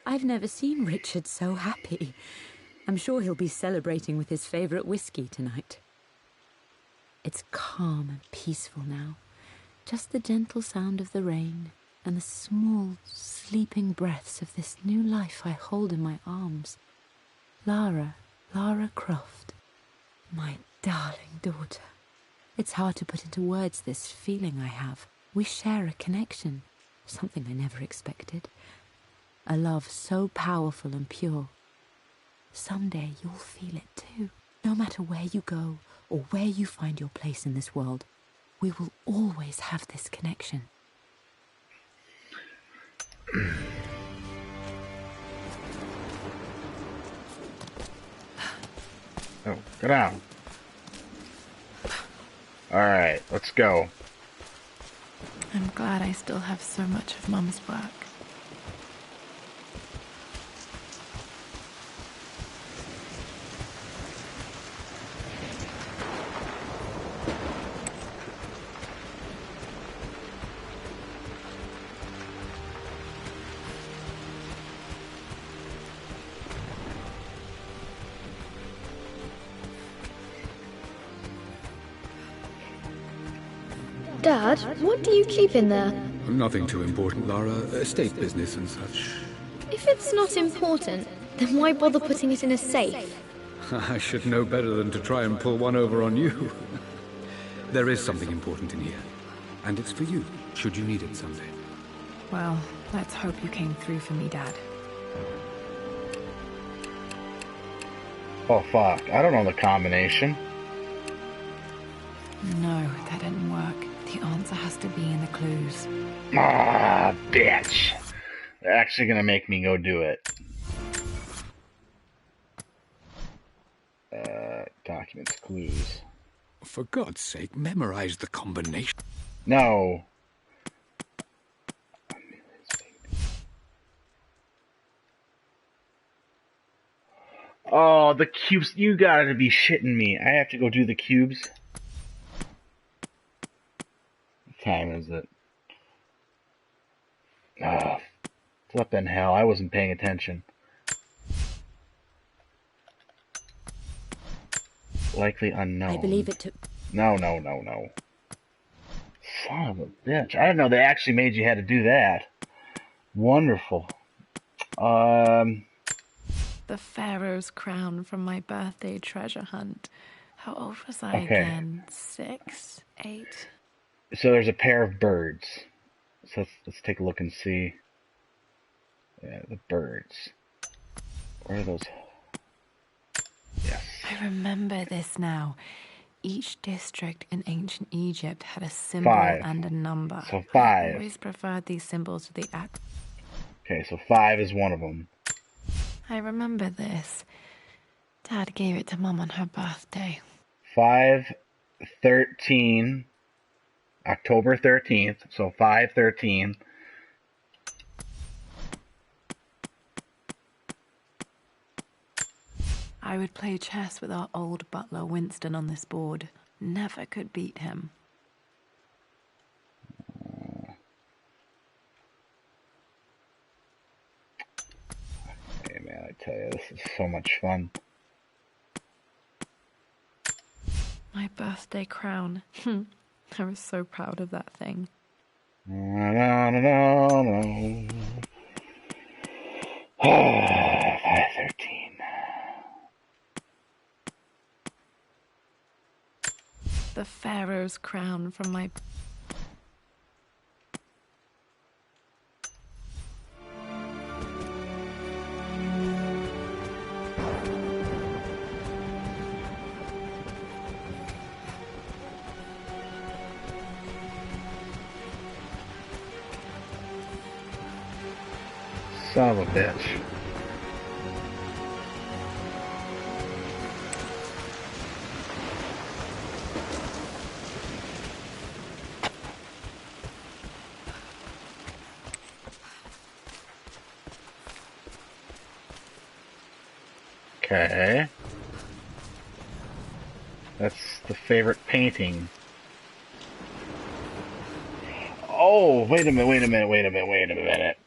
I've never seen Richard so happy. I'm sure he'll be celebrating with his favourite whiskey tonight. It's calm and peaceful now. Just the gentle sound of the rain and the small, sleeping breaths of this new life I hold in my arms. Lara Croft, my darling daughter. It's hard to put into words this feeling I have. We share a connection, something I never expected. A love so powerful and pure. Someday you'll feel it too. No matter where you go or where you find your place in this world, we will always have this connection. Oh, get down. Alright, let's go. I'm glad I still have so much of Mum's work. Dad, what do you keep in there? Nothing too important, Lara. Estate business and such. If it's not important, then why bother putting it in a safe? I should know better than to try and pull one over on you. There is something important in here. And it's for you, should you need it someday. Well, let's hope you came through for me, Dad. Oh, fuck. I don't know the combination. No, that didn't work. The answer has to be in the clues. Ah, bitch. They're actually gonna make me go do it. Documents, clues. For God's sake, memorize the combination. No. Oh, the cubes. You gotta be shitting me. I have to go do the cubes. time is it? Flippin' hell, I wasn't paying attention. Likely unknown. I believe it took... No. Son of a bitch. I didn't know they actually made you had to do that. Wonderful. The Pharaoh's crown from my birthday treasure hunt. How old was I again? 6? 8? So there's a pair of birds. So let's take a look and see. Yeah, the birds. Where are those? Yes. I remember this now. Each district in ancient Egypt had a symbol 5. and a number. So 5. I always preferred these symbols to the act. Okay, so 5 is one of them. I remember this. Dad gave it to Mum on her birthday. 5/13, October 13th. So 5/13. I would play chess with our old butler Winston on this board. Never could beat him. Hey man, I tell you, this is so much fun. My birthday crown. I was so proud of that thing. No. 5/13. The Pharaoh's crown from my... Son of a bitch. Okay. That's the favorite painting. Oh, wait a minute.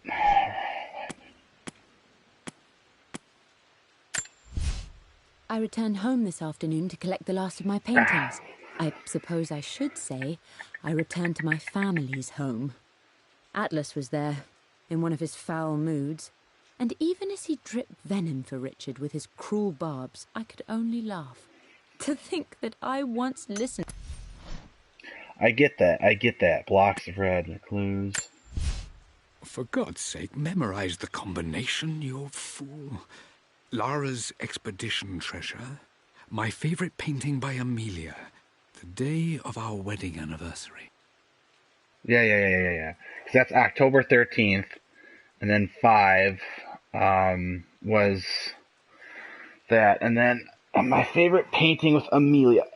I returned home this afternoon to collect the last of my paintings. I suppose I should say I returned to my family's home. Atlas was there, in one of his foul moods, and even as he dripped venom for Richard with his cruel barbs, I could only laugh. To think that I once listened... I get that. Blocks of red, clues. For God's sake, memorize the combination, you old fool. Lara's expedition treasure, my favorite painting by Amelia, the day of our wedding anniversary. Yeah. 'Cause that's October 13th, and then 5 was that, and then my favorite painting with Amelia.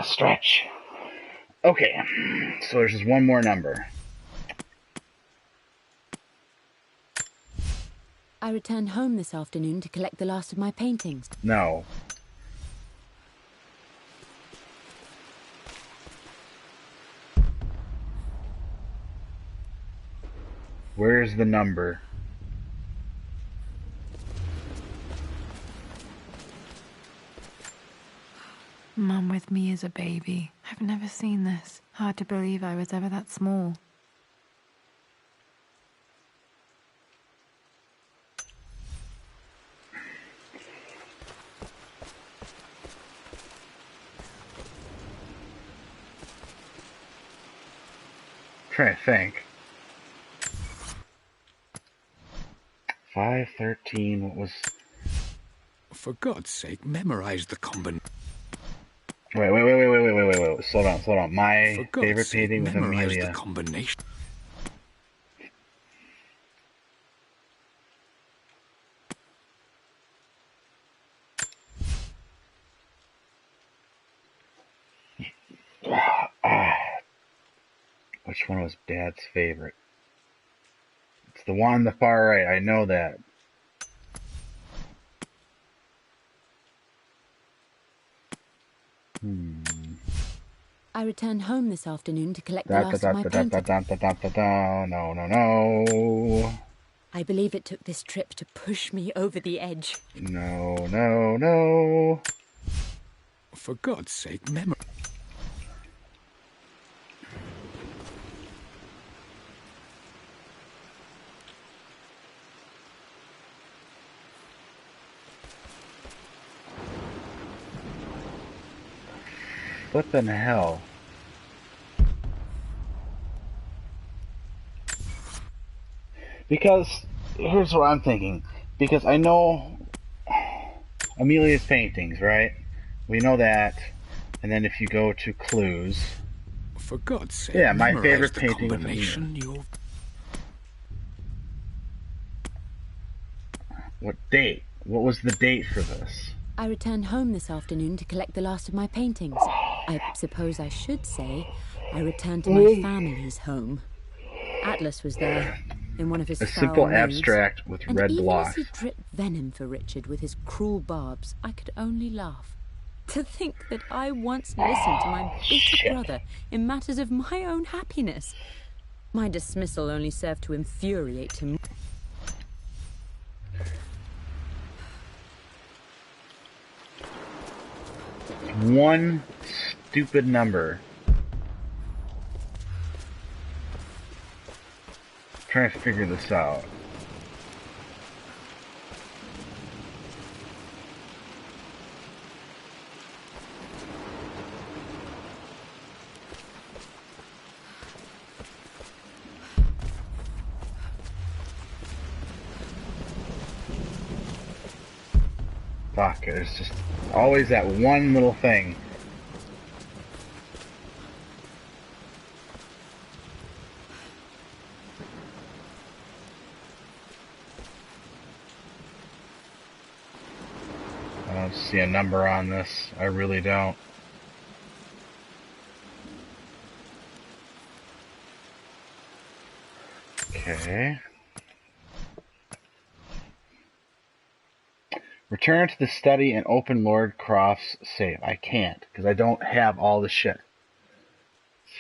Stretch. Okay, so there's just one more number. I returned home this afternoon to collect the last of my paintings. No. Where's the number? Mum with me as a baby. I've never seen this. Hard to believe I was ever that small. Trying to think. 5/13. What was? For God's sake, memorize the combination. Wait. Slow down. My favorite sake, painting with memorize Amelia. the combination. Which one was Dad's favorite? It's the one on the far right. I know that. I returned home this afternoon to collect the Da, da, last da, of my da, da, da, paintings. da, da, da, da. No, no, no. I believe it took this trip to push me over the edge. No, no, no. For God's sake, memorize. Flippin' hell. Because, here's what I'm thinking. Because I know Amelia's paintings, right? We know that. And then if you go to clues... For God's sake, yeah, my memorize favorite the painting was combination. You're... What date? What was the date for this? I returned home this afternoon to collect the last of my paintings. I suppose I should say I returned to my family's home. Atlas was there, in one of his A foul simple moods, abstract with and red even blocks. as he dripped venom for Richard with his cruel barbs, I could only laugh. To think that I once listened to my bitter brother in matters of my own happiness. My dismissal only served to infuriate him. One stupid number. Trying to figure this out. Fuck, there's just always that one little thing. I don't see a number on this. I really don't. Okay. Return to the study and open Lord Croft's safe. I can't, because I don't have all the shit.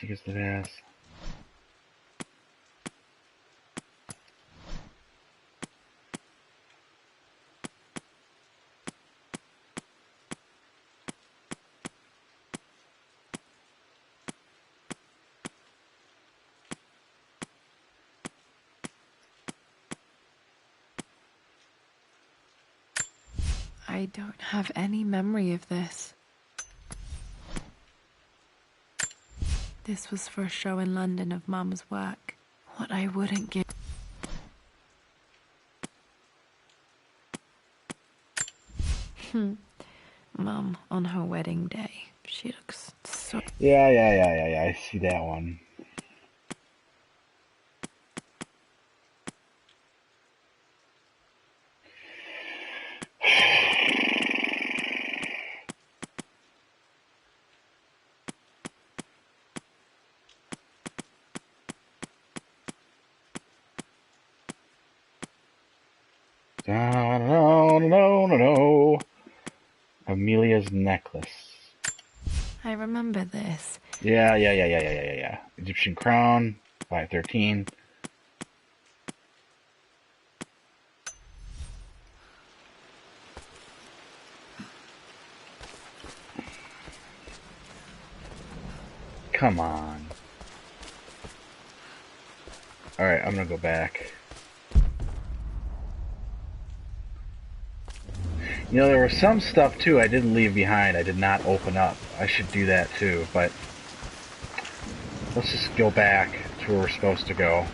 Secrets of the past. I don't have any memory of this. This was for a show in London of Mum's work. What I wouldn't give... Mum, on her wedding day. She looks so... Yeah. I see that one. No. Amelia's necklace. I remember this. Yeah. Egyptian crown, 513. Come on. Alright, I'm gonna go back. You know, there was some stuff too I didn't leave behind. I did not open up. I should do that too, but let's just go back to where we're supposed to go.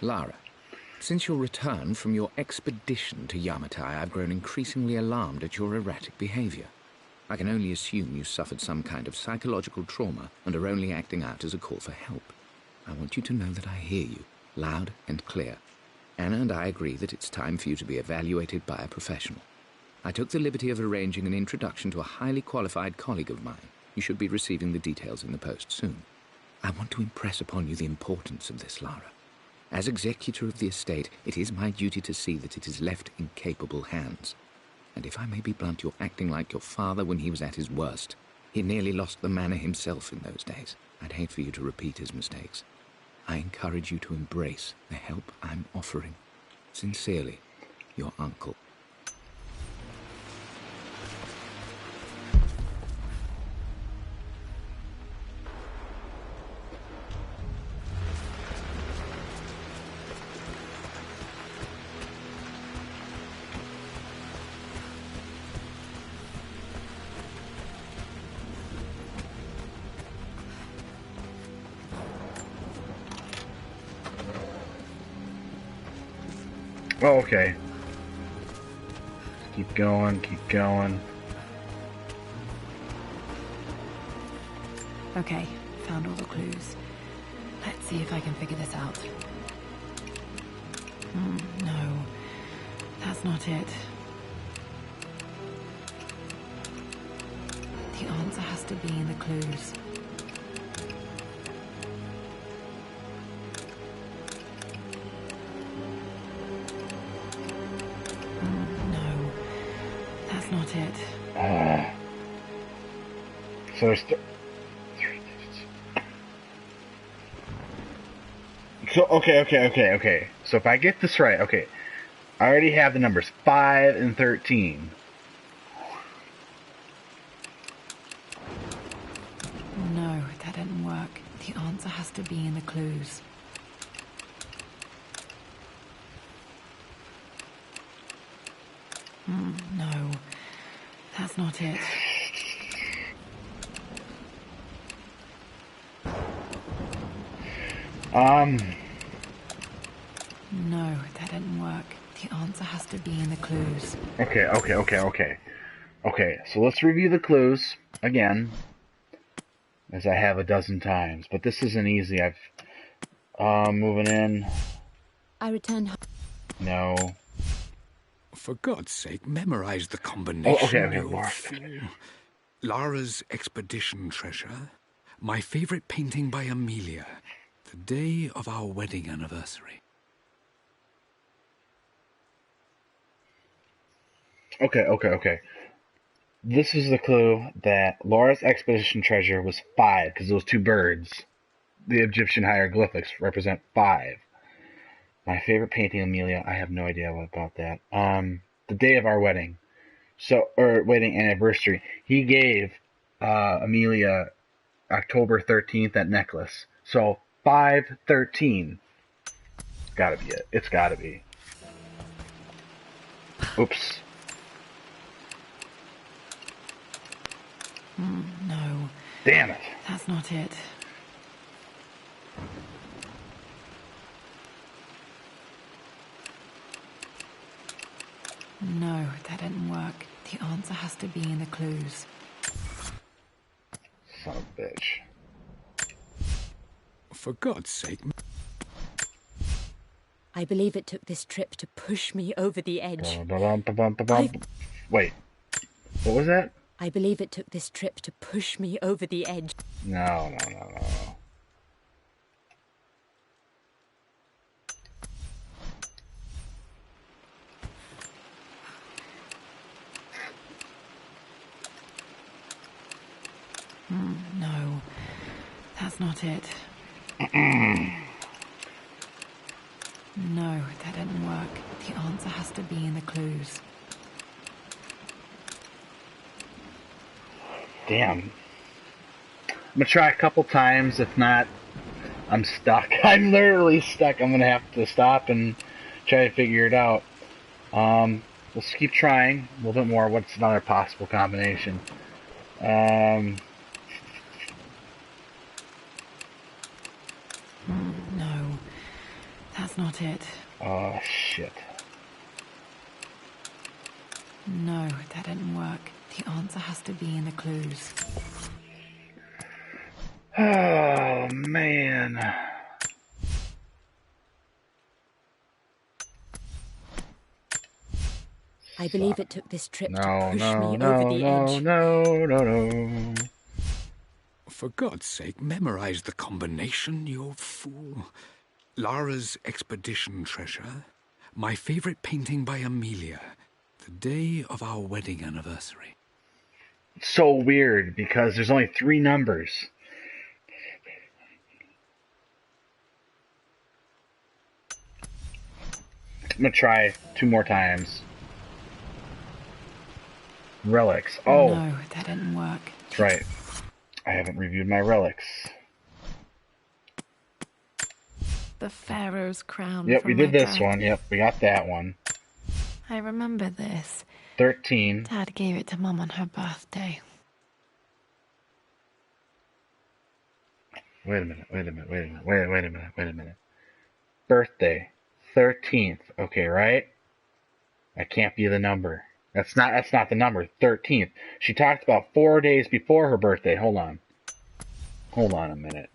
Lara, since your return from your expedition to Yamatai, I've grown increasingly alarmed at your erratic behavior. I can only assume you suffered some kind of psychological trauma and are only acting out as a call for help. I want you to know that I hear you, loud and clear. Anna and I agree that it's time for you to be evaluated by a professional. I took the liberty of arranging an introduction to a highly qualified colleague of mine. You should be receiving the details in the post soon. I want to impress upon you the importance of this, Lara. As executor of the estate, it is my duty to see that it is left in capable hands. And if I may be blunt, you're acting like your father when he was at his worst. He nearly lost the manor himself in those days. I'd hate for you to repeat his mistakes. I encourage you to embrace the help I'm offering. Sincerely, your uncle. Oh, okay. Keep going, keep going. Okay, found all the clues. Let's see if I can figure this out. No, that's not it. The answer has to be in the clues. No, that's not it. So there's so okay. So if I get this right, okay, I already have the numbers 5 and 13. No, that didn't work. The answer has to be in the clues. No, that's not it. No, that didn't work. The answer has to be in the clues. Okay, so let's review the clues again, as I have a dozen times. But this isn't easy. Moving in. I returned. No. For God's sake, memorize the combination. Okay, you Laura. fool. Lara's expedition treasure. My favorite painting by Amelia. The day of our wedding anniversary. Okay. This is the clue that Laura's expedition treasure was 5, because those 2 birds, the Egyptian hieroglyphics, represent 5. My favorite painting, Amelia, I have no idea about that. The day of our wedding. Wedding anniversary. He gave Amelia October 13th that necklace. So 5/13. Gotta be it. It's gotta be. Oops. No. Damn it. That's not it. No, that didn't work. The answer has to be in the clues. Son of a bitch. For God's sake. I believe it took this trip to push me over the edge. Wait. What was that? I believe it took this trip to push me over the edge. No. No, that's not it. No, that didn't work. The answer has to be in the clues. Damn. I'm gonna try a couple times. If not, I'm stuck. I'm literally stuck. I'm gonna have to stop and try to figure it out. Let's keep trying a little bit more. What's another possible combination? No, that's not it. Oh, shit. No, that didn't work. The answer has to be in the clues. Oh, man. I believe it took this trip to No, push no, me no, over the no, edge. no. For God's sake, memorize the combination, you fool. Lara's expedition treasure. My favorite painting by Amelia. The day of our wedding anniversary. It's so weird because there's only 3 numbers. I'm gonna try 2 more times. Relics. Oh, No, that didn't work. that's right. I haven't reviewed my relics. The Pharaoh's crown. Yep, from we did my this dad. one. Yep, we got that one. I remember this. 13. Dad gave it to Mum on her birthday. Wait a minute. Birthday. 13th. Okay, right? That can't be the number. That's not the number. 13th. She talked about 4 days before her birthday. Hold on a minute.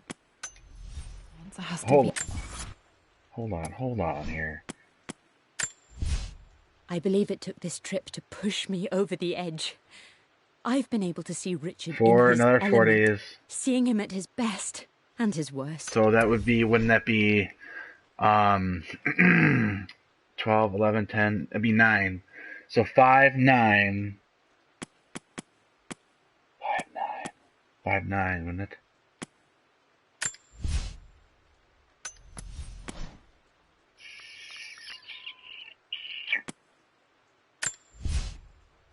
It has to Hold be. on here. I believe it took this trip to push me over the edge. I've been able to see Richard For in his another 4 element, days. seeing him at his best and his worst. So that would be, wouldn't that be 12, 11, 10, it'd be 9. So 5, 9. 5, 9, wouldn't it?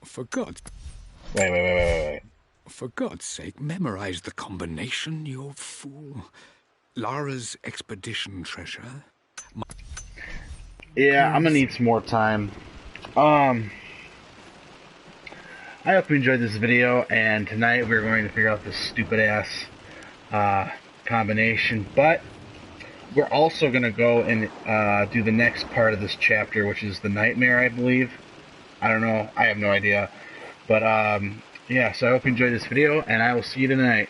For God's... Wait. For God's sake, memorize the combination, you fool. Lara's expedition treasure. Yeah, I'm gonna need some more time. I hope you enjoyed this video, and tonight we're going to figure out this stupid ass combination, but we're also gonna go and do the next part of this chapter, which is the nightmare, I believe. I don't know, I have no idea. But yeah, so I hope you enjoyed this video, and I will see you tonight.